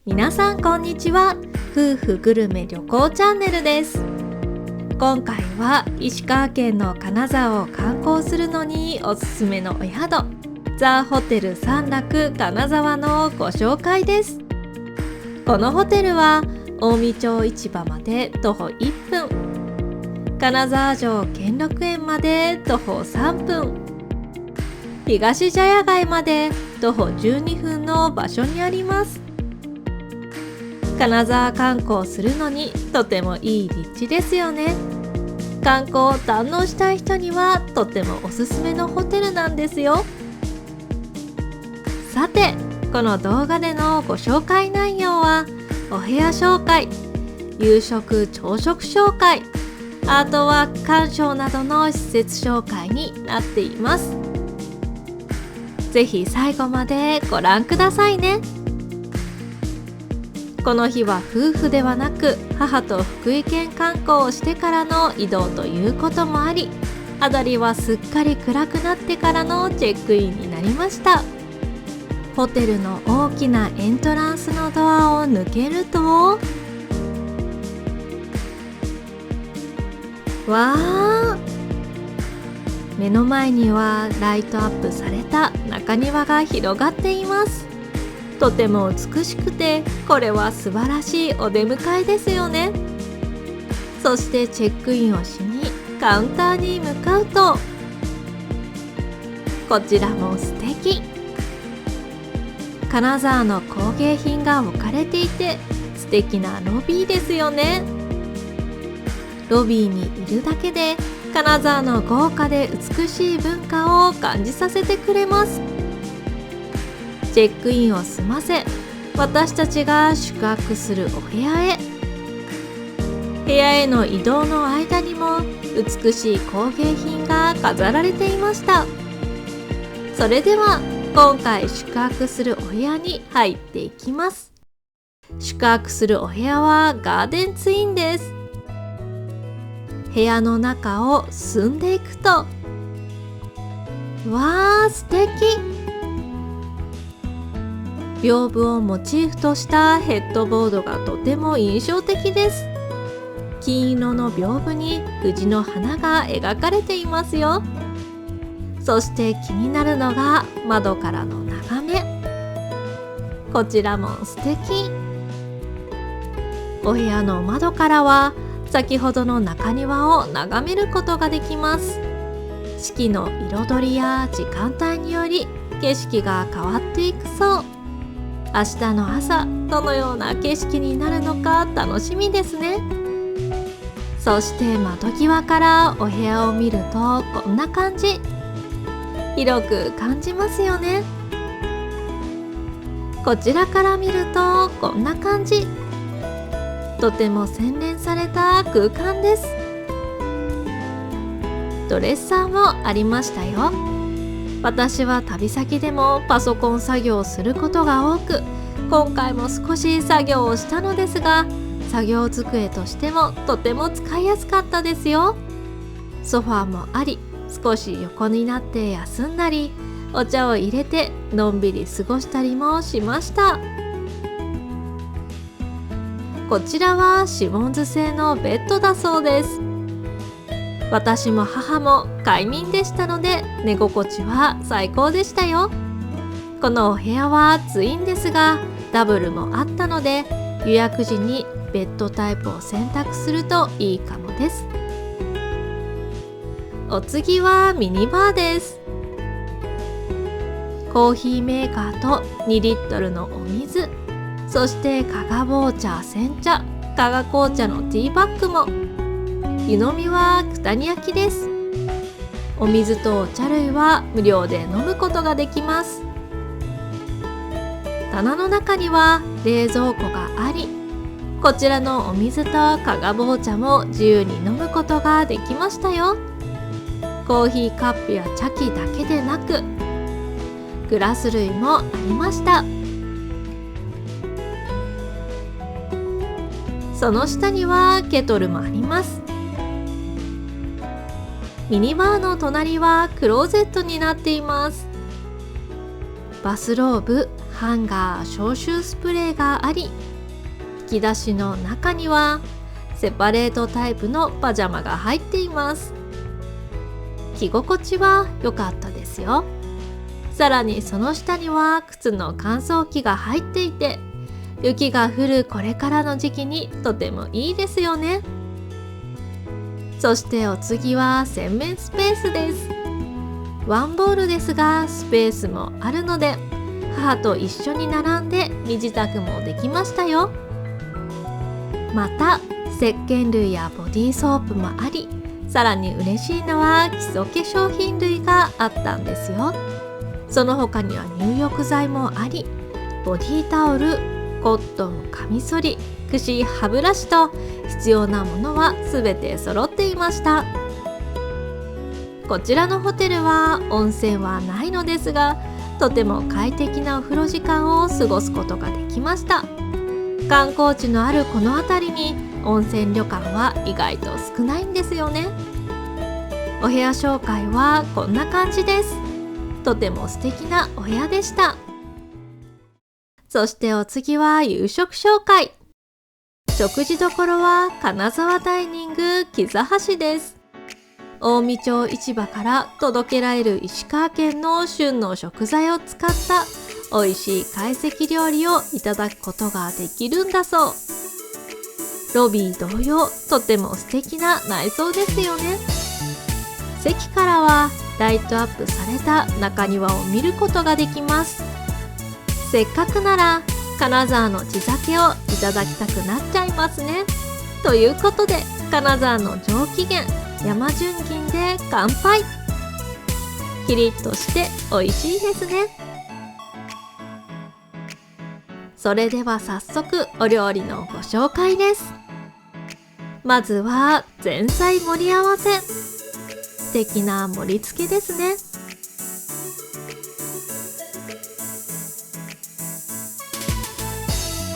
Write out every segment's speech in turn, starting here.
皆さんこんにちは。夫婦グルメ旅行チャンネルです。今回は石川県の金沢を観光するのにおすすめのお宿、ザ・ホテル三楽金沢のご紹介です。このホテルは近江町市場まで徒歩1分、金沢城兼六園まで徒歩3分、東茶屋街まで徒歩12分の場所にあります。金沢観光するのにとてもいい立地ですよね。観光を堪能したい人にはとてもおすすめのホテルなんですよ。さて、この動画でのご紹介内容はお部屋紹介、夕食朝食紹介、アートワーク鑑賞などの施設紹介になっています。ぜひ最後までご覧くださいね。この日は夫婦ではなく母と福井県観光をしてからの移動ということもあり、辺りはすっかり暗くなってからのチェックインになりました。ホテルの大きなエントランスのドアを抜けると、わー、目の前にはライトアップされた中庭が広がっています。とても美しくて、これは素晴らしいお出迎えですよね。そしてチェックインをしにカウンターに向かうと、こちらも素敵。金沢の工芸品が置かれていて素敵なロビーですよね。ロビーにいるだけで金沢の豪華で美しい文化を感じさせてくれます。チェックインを済ませ、私たちが宿泊するお部屋へ。部屋への移動の間にも美しい工芸品が飾られていました。それでは今回宿泊するお部屋に入っていきます。宿泊するお部屋はガーデンツインです。部屋の中を進んでいくと、わー、素敵。屏風をモチーフとしたヘッドボードがとても印象的です。金色の屏風に藤の花が描かれていますよ。そして気になるのが窓からの眺め。こちらも素敵。お部屋の窓からは先ほどの中庭を眺めることができます。四季の彩りや時間帯により景色が変わっていくそう。明日の朝どのような景色になるのか楽しみですね。そして窓際からお部屋を見るとこんな感じ。広く感じますよね。こちらから見るとこんな感じ。とても洗練された空間です。ドレッサーもありましたよ。私は旅先でもパソコン作業をすることが多く、今回も少し作業をしたのですが、作業机としてもとても使いやすかったですよ。ソファーもあり、少し横になって休んだり、お茶を入れてのんびり過ごしたりもしました。こちらはシモンズ製のベッドだそうです。私も母も快眠でしたので寝心地は最高でしたよ。このお部屋はツインですがダブルもあったので、予約時にベッドタイプを選択するといいかもです。お次はミニバーです。コーヒーメーカーと2リットルのお水、そして加賀棒茶煎茶、加賀紅茶のティーバッグも。湯飲みは九谷焼です。お水とお茶類は無料で飲むことができます。棚の中には冷蔵庫があり、こちらのお水と加賀棒茶も自由に飲むことができましたよ。コーヒーカップや茶器だけでなくグラス類もありました。その下にはケトルもあります。ミニバーの隣はクローゼットになっています。バスローブ、ハンガー消臭スプレーがあり、引き出しの中にはセパレートタイプのパジャマが入っています。着心地は良かったですよ。さらにその下には靴の乾燥機が入っていて、雪が降るこれからの時期にとてもいいですよね。そしてお次は洗面スペースです。ワンボールですがスペースもあるので、母と一緒に並んで身支度もできましたよ。また石鹸類やボディーソープもあり、さらに嬉しいのは基礎化粧品類があったんですよ。その他には入浴剤もあり、ボディータオル、コットン、カミソリ、櫛、歯ブラシと必要なものはすべて揃っていました。こちらのホテルは温泉はないのですが、とても快適なお風呂時間を過ごすことができました。観光地のあるこの辺りに温泉旅館は意外と少ないんですよね。お部屋紹介はこんな感じです。とても素敵なお部屋でした。そしてお次は夕食紹介。食事どころは金沢ダイニング木座橋です。近江町市場から届けられる石川県の旬の食材を使った美味しい懐石料理をいただくことができるんだそう。ロビー同様、とても素敵な内装ですよね。席からはライトアップされた中庭を見ることができます。せっかくなら金沢の地酒をいただきたくなっちゃいますね。ということで金沢の上機嫌山純銀で乾杯。キリッとして美味しいですね。それでは早速お料理のご紹介です。まずは前菜盛り合わせ。素敵な盛り付けですね。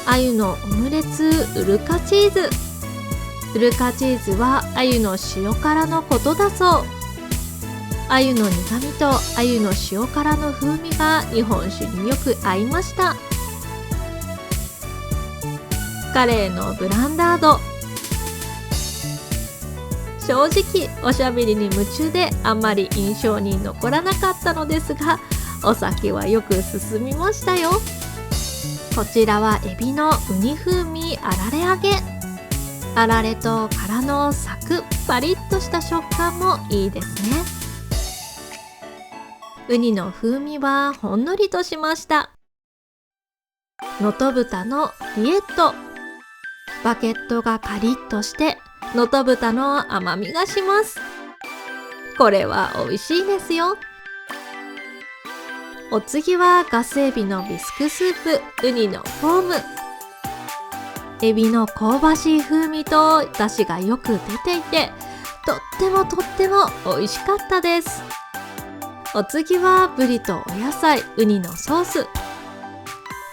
鮎のオムレツウルカチーズ。ウルカチーズは鮎の塩辛のことだそう。鮎の苦味と鮎の塩辛の風味が日本酒によく合いました。カレーのブランダード。正直おしゃべりに夢中であんまり印象に残らなかったのですが、お酒はよく進みましたよ。こちらはエビのウニ風味あられ揚げ。あられと殻のサクッパリッとした食感もいいですね。ウニの風味はほんのりとしました。能登豚のリエット。バケットがカリッとして能登豚の甘みがします。これは美味しいですよ。お次はガスエビのビスクスープウニのフォーム。エビの香ばしい風味と出汁がよく出ていて、とっても美味しかったです。お次はブリとお野菜ウニのソース。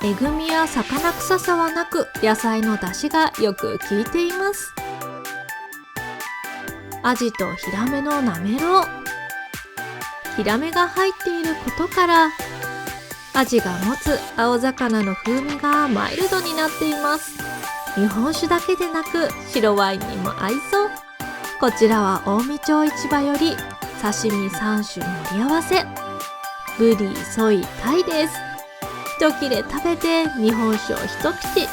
えぐみや魚臭さはなく、野菜の出汁がよく効いています。アジとヒラメのなめろう。ヒラメが入っていることからアジが持つ青魚の風味がマイルドになっています。日本酒だけでなく白ワインにも合いそう。こちらは近江町市場より刺身3種盛り合わせ。ブリ、ソイ、タイです。一切れ食べて日本酒を一口。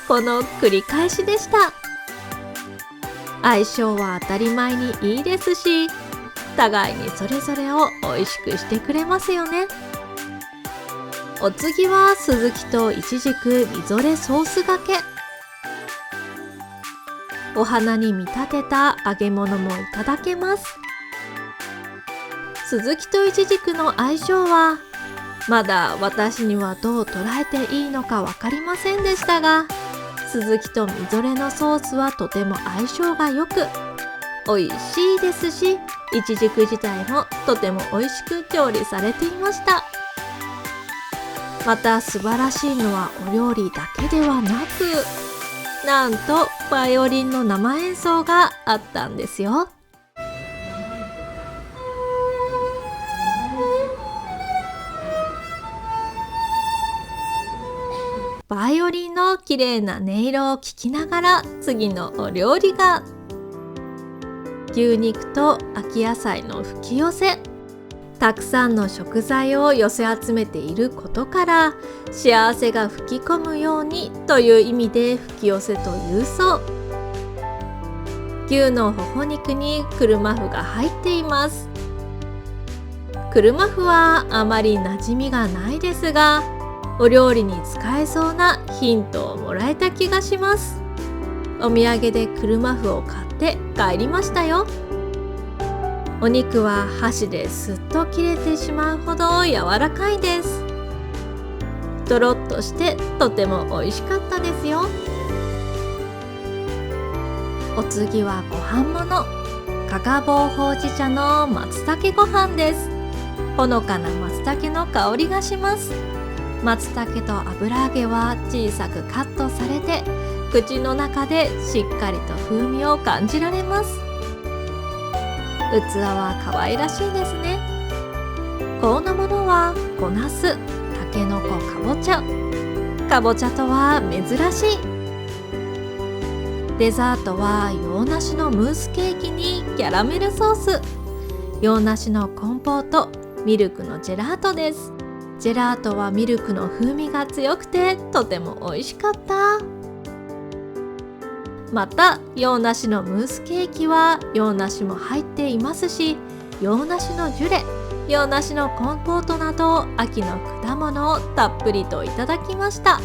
この繰り返しでした。相性は当たり前にいいですし、互いにそれぞれを美味しくしてくれますよね。お次はスズキとイチジクみぞれソースがけ。お花に見立てた揚げ物もいただけます。スズキとイチジクの相性はまだ私にはどう捉えていいのか分かりませんでしたが、スズキとみぞれのソースはとても相性が良く美味しいですし、イチジク自体もとても美味しく調理されていました。また素晴らしいのはお料理だけではなく、なんとバイオリンの生演奏があったんですよ。バイオリンの綺麗な音色を聞きながら次のお料理が牛肉と秋野菜の吹き寄せ。たくさんの食材を寄せ集めていることから幸せが吹き込むようにという意味で吹き寄せというそう。牛のほほ肉に車麩が入っています。車麩はあまり馴染みがないですが、お料理に使えそうなヒントをもらえた気がします。お土産で車麩を買って帰りましたよ。お肉は箸ですっと切れてしまうほど柔らかいです。とろっとしてとても美味しかったですよ。お次はご飯もの、加賀棒ほうじ茶の松茸ご飯です。ほのかな松茸の香りがします。松茸と油揚げは小さくカットされて、口の中でしっかりと風味を感じられます。器は可愛らしいですね。こんなものは小ナス、たけのこ、かぼちゃ。かぼちゃとは珍しい。デザートは洋梨のムースケーキにキャラメルソース。洋梨のコンポート、ミルクのジェラートです。ジェラートはミルクの風味が強くてとても美味しかった。また洋梨のムースケーキは洋梨も入っていますし、洋梨のジュレ、洋梨のコンポートなど秋の果物をたっぷりといただきました。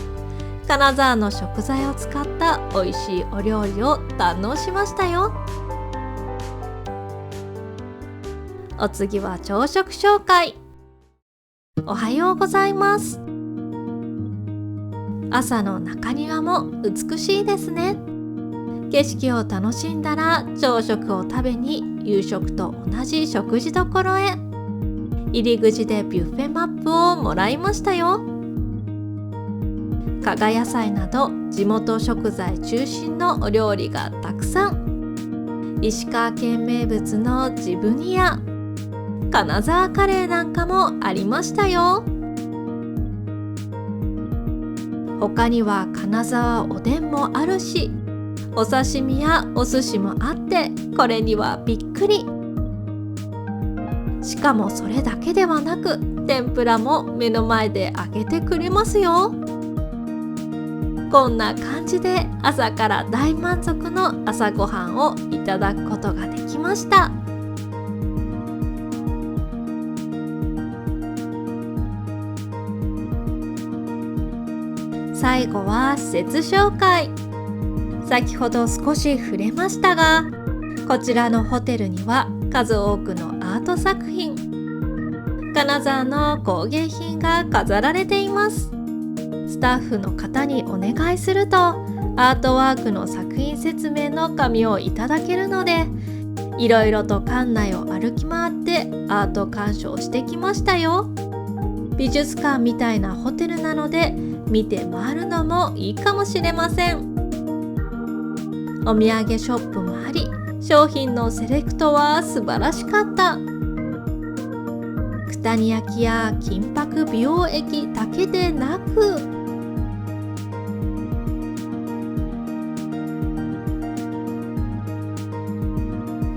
金沢の食材を使った美味しいお料理を堪能しましたよ。お次は朝食紹介。おはようございます。朝の中庭も美しいですね。景色を楽しんだら朝食を食べに夕食と同じ食事処へ。入り口でビュッフェマップをもらいましたよ。加賀野菜など地元食材中心のお料理がたくさん。石川県名物のジブニや金沢カレーなんかもありましたよ。他には金沢おでんもあるし、お刺身やお寿司もあって、これにはびっくり。しかもそれだけではなく、天ぷらも目の前で揚げてくれますよ。こんな感じで朝から大満足の朝ごはんをいただくことができました。最後は施設紹介。先ほど少し触れましたが、こちらのホテルには数多くのアート作品、金沢の工芸品が飾られています。スタッフの方にお願いすると、アートワークの作品説明の紙をいただけるので、いろいろと館内を歩き回ってアート鑑賞してきましたよ。美術館みたいなホテルなので、見て回るのもいいかもしれません。お土産ショップもあり、商品のセレクトは素晴らしかった。九谷焼や金箔美容液だけでなく、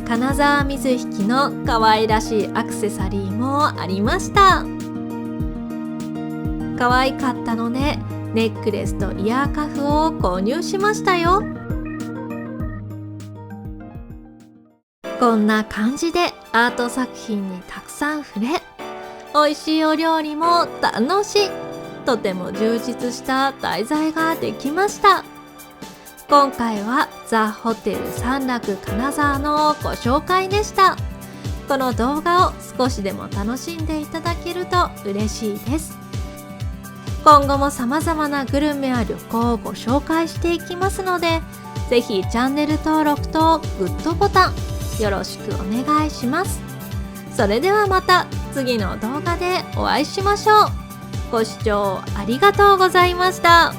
金沢水引の可愛らしいアクセサリーもありました。可愛かったのでネックレスとイヤーカフを購入しましたよ。こんな感じでアート作品にたくさん触れ、美味しいお料理も堪能し、とても充実した滞在ができました。今回はザ・ホテル三楽金沢のご紹介でした。この動画を少しでも楽しんでいただけると嬉しいです。今後も様々なグルメや旅行をご紹介していきますので、ぜひチャンネル登録とグッドボタンよろしくお願いします。それではまた次の動画でお会いしましょう。ご視聴ありがとうございました。